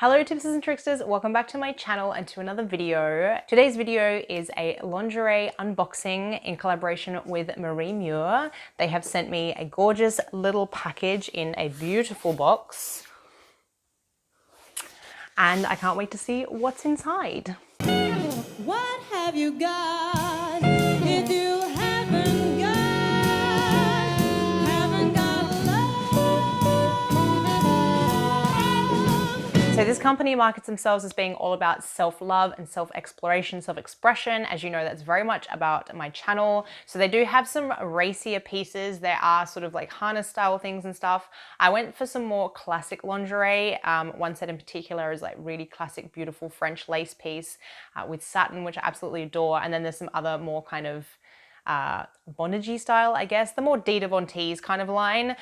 Hello tipsters and tricksters, welcome back to my channel and to another video. Today's video is a lingerie unboxing in collaboration with MARIEMUR. They have sent me a gorgeous little package in a beautiful box. And I can't wait to see what's inside. What have you got if you haven't got love? So this company markets themselves as being all about self-love and self-exploration, self-expression. As you know, that's very much about my channel. So they do have some racier pieces. There are sort of like harness style things and stuff. I went for some more classic lingerie. One set in particular is like really classic, beautiful French lace piece with satin, which I absolutely adore. And then there's some other more kind of bondagey style, I guess, the more demonetised kind of line.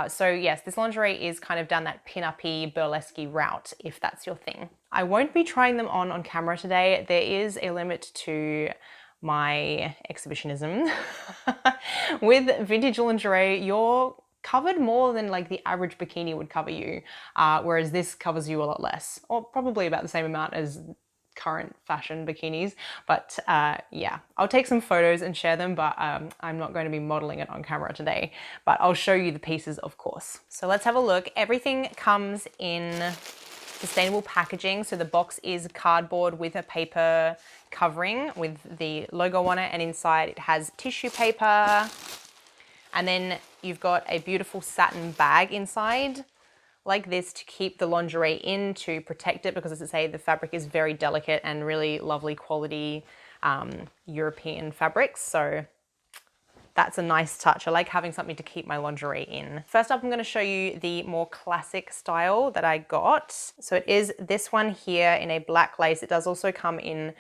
So yes, this lingerie is kind of down that pin-uppy, burlesque route, if that's your thing. I won't be trying them on camera today. There is a limit to my exhibitionism. With vintage lingerie, you're covered more than like the average bikini would cover you, whereas this covers you a lot less, or probably about the same amount as current fashion bikinis. But yeah, I'll take some photos and share them, but I'm not going to be modeling it on camera today, but I'll show you the pieces, of course. So let's have a look. Everything comes in sustainable packaging. So the box is cardboard with a paper covering with the logo on it, and inside it has tissue paper. And then you've got a beautiful satin bag inside, like this, to keep the lingerie in, to protect it, because as I say, the fabric is very delicate and really lovely quality European fabrics. So that's a nice touch. I like having something to keep my lingerie in. First up, I'm going to show you the more classic style that I got. So it is this one here in a black lace. It does also come in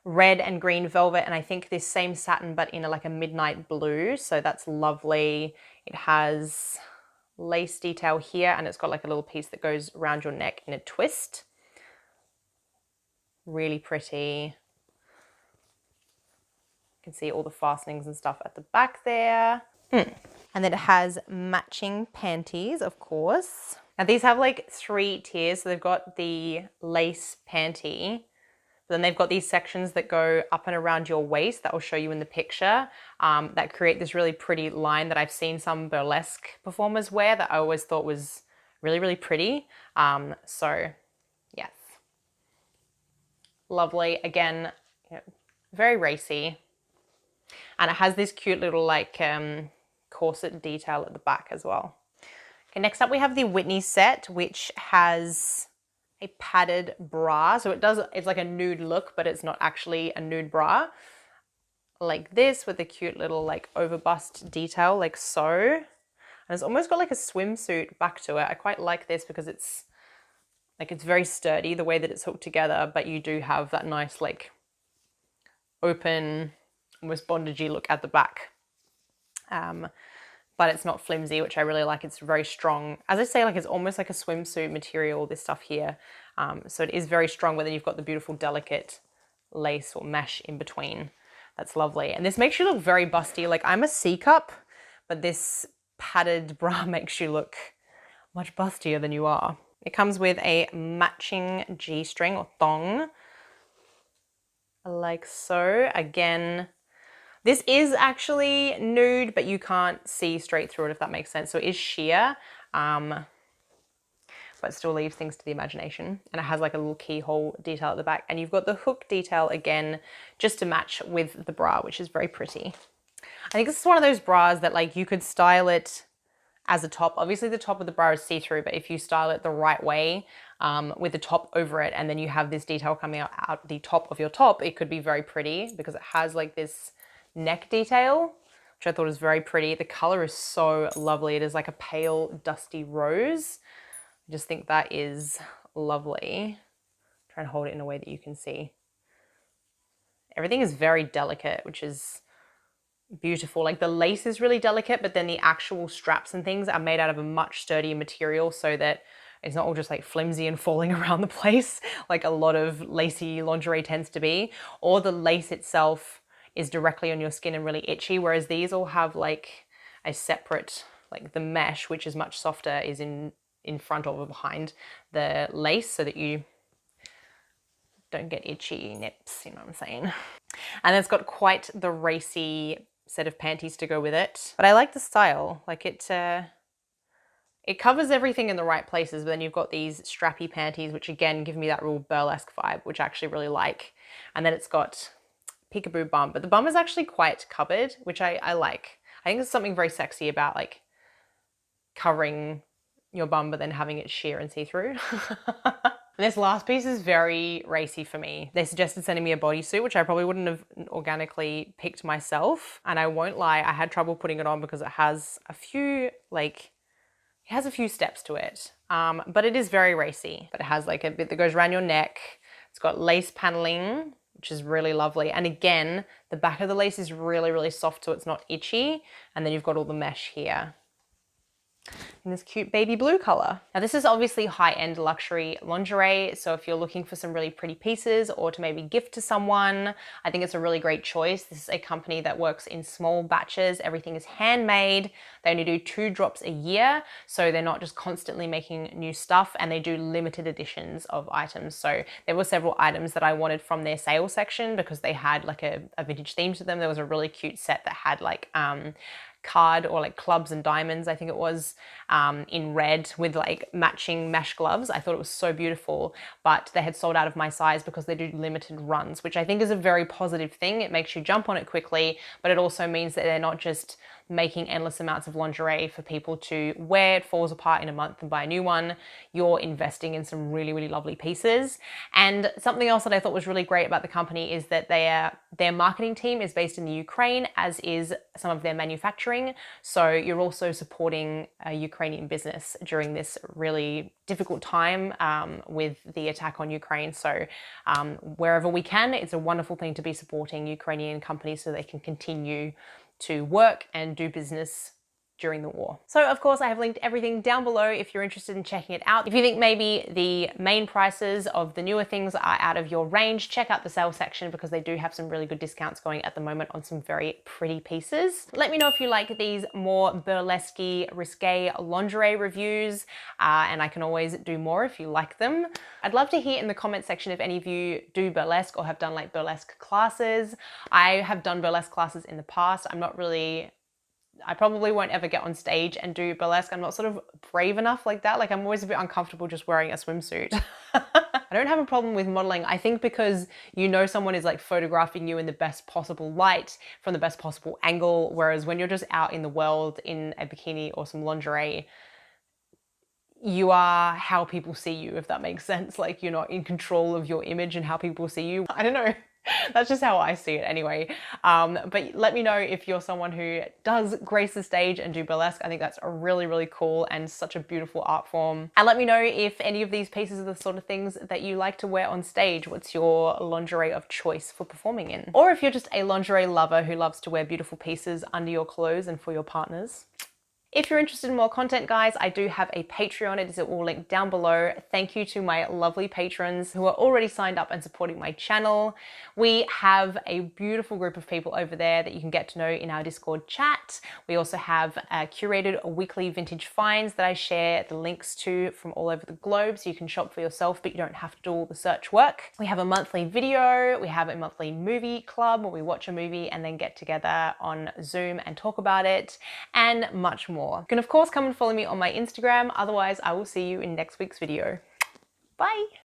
red and green velvet, and I think this same satin but in like a midnight blue. So that's lovely. It has lace detail here, and it's got like a little piece that goes around your neck in a twist. Really pretty. You can see all the fastenings and stuff at the back there. And then it has matching panties, of course. Now these have like 3 tiers. So they've got the lace panty, but then they've got these sections that go up and around your waist that I'll show you in the picture, that create this really pretty line that I've seen some burlesque performers wear that I always thought was really, really pretty. So yes, lovely. Again, you know, very racy. And it has this cute little like corset detail at the back as well. Okay, next up we have the Whitney set, which has a padded bra. So it's like a nude look, but it's not actually a nude bra. Like this, with a cute little like overbust detail, like so. And it's almost got like a swimsuit back to it. I quite like this because it's very sturdy the way that it's hooked together, but you do have that nice like open, almost bondagey look at the back. But it's not flimsy, which I really like. It's very strong. As I say, like it's almost like a swimsuit material, this stuff here. So it is very strong, but then you've got the beautiful delicate lace or mesh in between. That's lovely. And this makes you look very busty. Like I'm a C cup, but this padded bra makes you look much bustier than you are. It comes with a matching G-string or thong, like so. Again, this is actually nude, but you can't see straight through it, if that makes sense. So it is sheer, but still leaves things to the imagination. And it has like a little keyhole detail at the back. And you've got the hook detail again, just to match with the bra, which is very pretty. I think this is one of those bras that like you could style it as a top. Obviously the top of the bra is see-through, but if you style it the right way, with the top over it, and then you have this detail coming out the top of your top, it could be very pretty because it has like this neck detail, which I thought was very pretty. The color is so lovely. It is like a pale, dusty rose. I just think that is lovely. Try and hold it in a way that you can see. Everything is very delicate, which is beautiful. Like the lace is really delicate, but then the actual straps and things are made out of a much sturdier material so that it's not all just like flimsy and falling around the place like a lot of lacy lingerie tends to be, or the lace itself is directly on your skin and really itchy, whereas these all have like a separate, like the mesh, which is much softer, is in in front of or behind the lace so that you don't get itchy nips, you know what I'm saying? And it's got quite the racy set of panties to go with it. But I like the style, like it covers everything in the right places, but then you've got these strappy panties, which again give me that real burlesque vibe, which I actually really like. And then it's got peekaboo bum, but the bum is actually quite covered, which I like. I think there's something very sexy about like covering your bum, but then having it sheer and see-through. This last piece is very racy for me. They suggested sending me a bodysuit, which I probably wouldn't have organically picked myself. And I won't lie, I had trouble putting it on because it has a few steps to it. But it is very racy. But it has like a bit that goes around your neck. It's got lace paneling, which is really lovely. And again, the back of the lace is really, really soft, so it's not itchy. And then you've got all the mesh here in this cute baby blue color. Now this is obviously high-end luxury lingerie, so if you're looking for some really pretty pieces or to maybe gift to someone, I think it's a really great choice. This is a company that works in small batches. Everything is handmade. They only do 2 drops a year, so they're not just constantly making new stuff, and they do limited editions of items. So there were several items that I wanted from their sale section because they had like a vintage theme to them. There was a really cute set that had like card or like clubs and diamonds, I think it was, in red with like matching mesh gloves. I thought it was so beautiful, but they had sold out of my size because they do limited runs, which I think is a very positive thing. It makes you jump on it quickly, but it also means that they're not just making endless amounts of lingerie for people to wear. It falls apart in a month and buy a new one. You're investing in some really, really lovely pieces. And something else that I thought was really great about the company is that their marketing team is based in the Ukraine, as is some of their manufacturing. So you're also supporting a Ukrainian business during this really difficult time with the attack on Ukraine. So wherever we can, it's a wonderful thing to be supporting Ukrainian companies so they can continue to work and do business during the war. So of course I have linked everything down below if you're interested in checking it out. If you think maybe the main prices of the newer things are out of your range, check out the sale section because they do have some really good discounts going at the moment on some very pretty pieces. Let me know if you like these more burlesque, risque lingerie reviews, and I can always do more if you like them. I'd love to hear in the comment section if any of you do burlesque or have done like burlesque classes. I have done burlesque classes in the past. I probably won't ever get on stage and do burlesque. I'm not sort of brave enough like that. Like I'm always a bit uncomfortable just wearing a swimsuit. I don't have a problem with modeling. I think because you know someone is like photographing you in the best possible light from the best possible angle. Whereas when you're just out in the world in a bikini or some lingerie, you are how people see you, if that makes sense. Like you're not in control of your image and how people see you. I don't know. That's just how I see it anyway. But let me know if you're someone who does grace the stage and do burlesque. I think that's a really, really cool and such a beautiful art form. And let me know if any of these pieces are the sort of things that you like to wear on stage. What's your lingerie of choice for performing in? Or if you're just a lingerie lover who loves to wear beautiful pieces under your clothes and for your partners. If you're interested in more content, guys, I do have a Patreon. It is all linked down below. Thank you to my lovely patrons who are already signed up and supporting my channel. We have a beautiful group of people over there that you can get to know in our Discord chat. We also have curated weekly vintage finds that I share the links to from all over the globe so you can shop for yourself, but you don't have to do all the search work. We have a monthly video. We have a monthly movie club where we watch a movie and then get together on Zoom and talk about it, and much more. You can of course come and follow me on my Instagram. Otherwise, I will see you in next week's video. Bye.